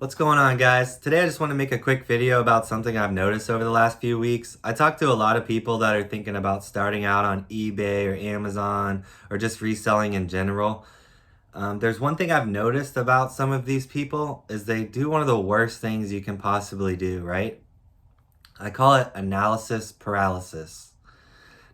What's going on, guys? Today I just want to make a quick video about something I've noticed over the last few weeks. I talked to a lot of people that are thinking about starting out on eBay or Amazon or just reselling in general. There's one thing I've noticed about some of these people is they do one of the worst things you can possibly do, right? I call it analysis paralysis.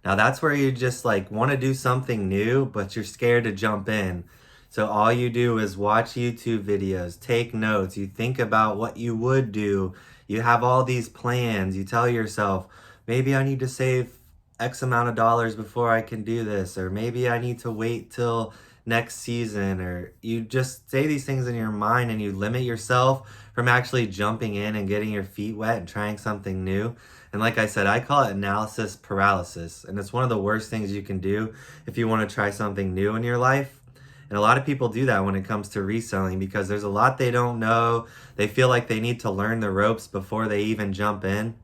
Now that's where you just like want to do something new, but you're scared to jump in. So all you do is watch YouTube videos, take notes, you think about what you would do. You have all these plans. You tell yourself, maybe I need to save X amount of dollars before I can do this, or maybe I need to wait till next season, or you just say these things in your mind and you limit yourself from actually jumping in and getting your feet wet and trying something new. And like I said, I call it analysis paralysis. And it's one of the worst things you can do if you want to try something new in your life. And a lot of people do that when it comes to reselling because there's a lot they don't know. They feel like they need to learn the ropes before they even jump in.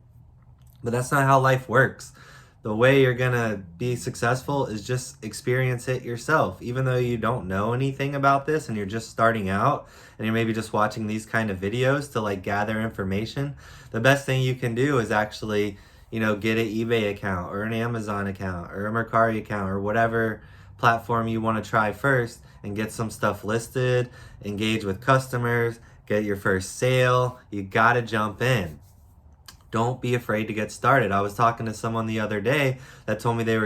But that's not how life works. The way you're going to be successful is just experience it yourself. Even though you don't know anything about this and you're just starting out and you're maybe just watching these kind of videos to like gather information, the best thing you can do is actually, get an eBay account or an Amazon account or a Mercari account or whatever platform you want to try first and get some stuff listed, engage with customers, get your first sale. You got to jump in. Don't be afraid to get started. I was talking to someone the other day that told me they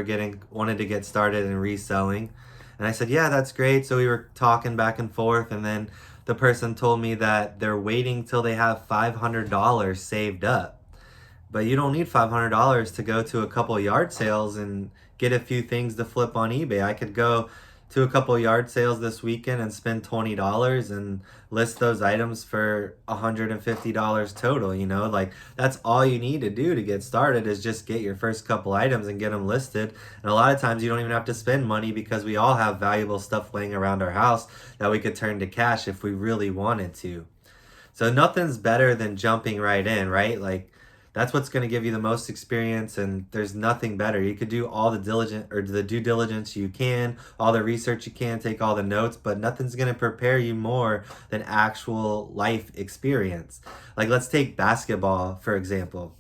wanted to get started in reselling. And I said, yeah, that's great. So we were talking back and forth. And then the person told me that they're waiting till they have $500 saved up. But you don't need $500 to go to a couple yard sales and get a few things to flip on eBay. I could go to a couple yard sales this weekend and spend $20 and list those items for $150 total. Like that's all you need to do to get started is just get your first couple items and get them listed. And a lot of times you don't even have to spend money because we all have valuable stuff laying around our house that we could turn to cash if we really wanted to. So nothing's better than jumping right in, right? Like that's what's going to give you the most experience, and there's nothing better. You could do all the due diligence you can, all the research you can, take all the notes, but nothing's going to prepare you more than actual life experience. Like let's take basketball, for example.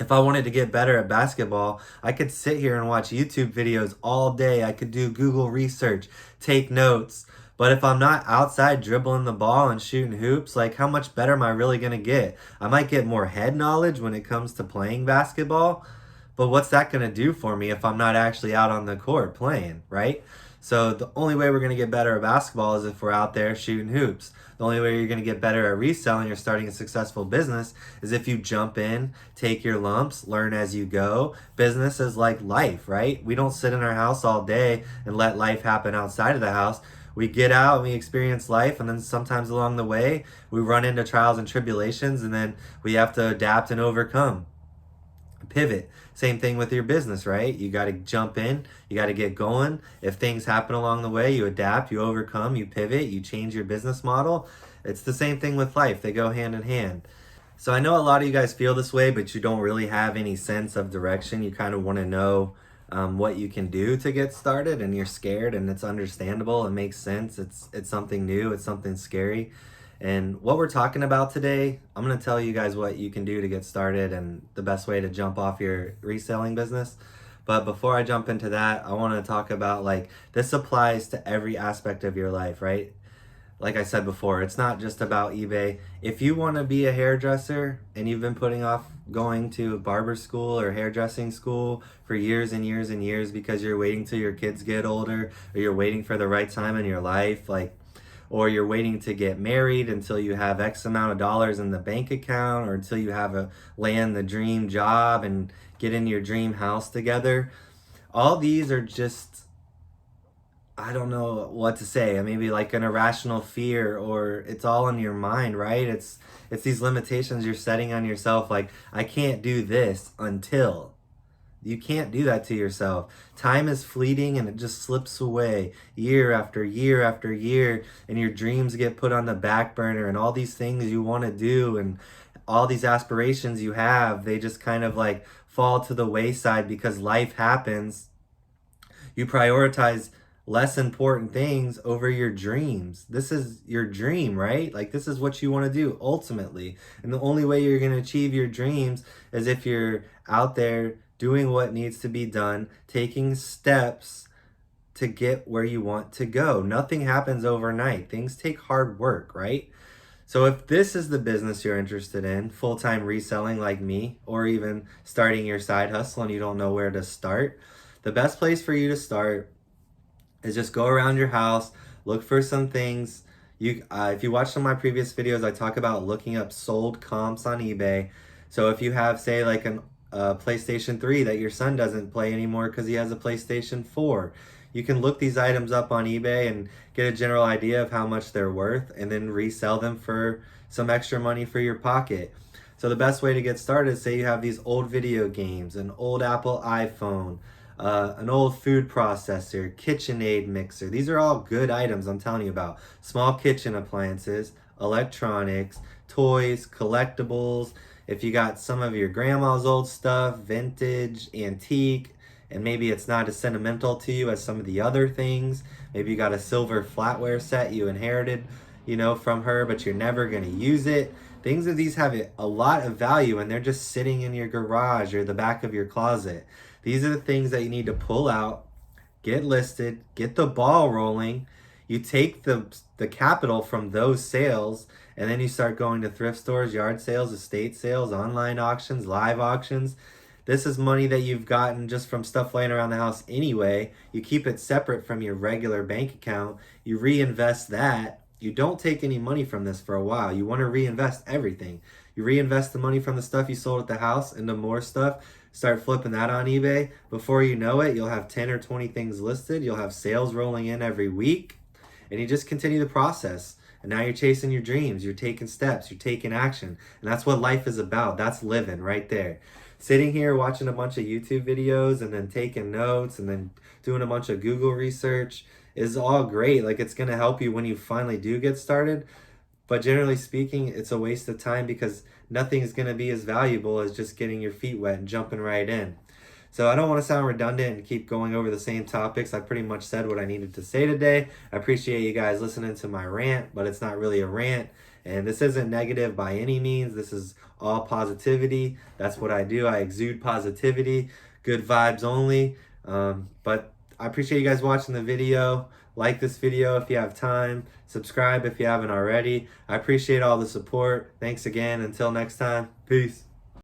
If I wanted to get better at basketball, I could sit here and watch YouTube videos all day. I could do Google research, take notes. But if I'm not outside dribbling the ball and shooting hoops, like how much better am I really going to get? I might get more head knowledge when it comes to playing basketball, but what's that going to do for me if I'm not actually out on the court playing, right? So the only way we're going to get better at basketball is if we're out there shooting hoops. The only way you're going to get better at reselling or starting a successful business is if you jump in, take your lumps, learn as you go. Business is like life, right? We don't sit in our house all day and let life happen outside of the house. We get out and we experience life, and then sometimes along the way we run into trials and tribulations, and then we have to adapt and overcome. Pivot. Same thing with your business, right? You got to jump in, you got to get going. If things happen along the way, you adapt, you overcome, you pivot, you change your business model. It's the same thing with life. They go hand in hand. So I know a lot of you guys feel this way, but you don't really have any sense of direction. You kind of want to know what you can do to get started, and you're scared, and it's understandable. It makes sense. It's something new. It's something scary. And what we're talking about today, I'm going to tell you guys what you can do to get started and the best way to jump off your reselling business. But before I jump into that, I want to talk about like this applies to every aspect of your life, right? Like I said before, it's not just about eBay. If you want to be a hairdresser and you've been putting off going to barber school or hairdressing school for years and years and years because you're waiting till your kids get older, or you're waiting for the right time in your life, or you're waiting to get married until you have X amount of dollars in the bank account, or until you have land the dream job and get in your dream house together. All these are just, I don't know what to say. Maybe like an irrational fear, or it's all in your mind, right? It's these limitations you're setting on yourself. Like, I can't do this until. You can't do that to yourself. Time is fleeting and it just slips away year after year after year, and your dreams get put on the back burner, and all these things you want to do and all these aspirations you have, they just kind of like fall to the wayside because life happens. You prioritize less important things over your dreams. This is your dream, right? Like, this is what you want to do ultimately. And the only way you're going to achieve your dreams is if you're out there doing what needs to be done, taking steps to get where you want to go. Nothing happens overnight. Things take hard work, right? So if this is the business you're interested in, full-time reselling like me, or even starting your side hustle and you don't know where to start, the best place for you to start is just go around your house, look for some things. If you watch some of my previous videos, I talk about looking up sold comps on eBay. So if you have, say, like a PlayStation 3 that your son doesn't play anymore because he has a PlayStation 4, you can look these items up on eBay and get a general idea of how much they're worth and then resell them for some extra money for your pocket. So the best way to get started is, say you have these old video games, an old Apple iPhone, an old food processor, KitchenAid mixer. These are all good items I'm telling you about. Small kitchen appliances, electronics, toys, collectibles. If you got some of your grandma's old stuff, vintage, antique, and maybe it's not as sentimental to you as some of the other things. Maybe you got a silver flatware set you inherited, from her, but you're never going to use it. Things of these have a lot of value and they're just sitting in your garage or the back of your closet. These are the things that you need to pull out, get listed, get the ball rolling. You take the capital from those sales and then you start going to thrift stores, yard sales, estate sales, online auctions, live auctions. This is money that you've gotten just from stuff laying around the house anyway. You keep it separate from your regular bank account. You reinvest that. You don't take any money from this for a while. You want to reinvest everything. You reinvest the money from the stuff you sold at the house into more stuff. Start flipping that on eBay. Before you know it, you'll have 10 or 20 things listed. You'll have sales rolling in every week. And you just continue the process. And now you're chasing your dreams. You're taking steps. You're taking action. And that's what life is about. That's living right there. Sitting here watching a bunch of YouTube videos and then taking notes and then doing a bunch of Google research is all great. Like, it's going to help you when you finally do get started. But generally speaking, it's a waste of time because nothing is going to be as valuable as just getting your feet wet and jumping right in. So I don't want to sound redundant and keep going over the same topics. I pretty much said what I needed to say today. I appreciate you guys listening to my rant, but it's not really a rant. And this isn't negative by any means. This is all positivity. That's what I do. I exude positivity, good vibes only. But I appreciate you guys watching the video. Like this video if you have time. Subscribe if you haven't already. I appreciate all the support. Thanks again. Until next time. Peace.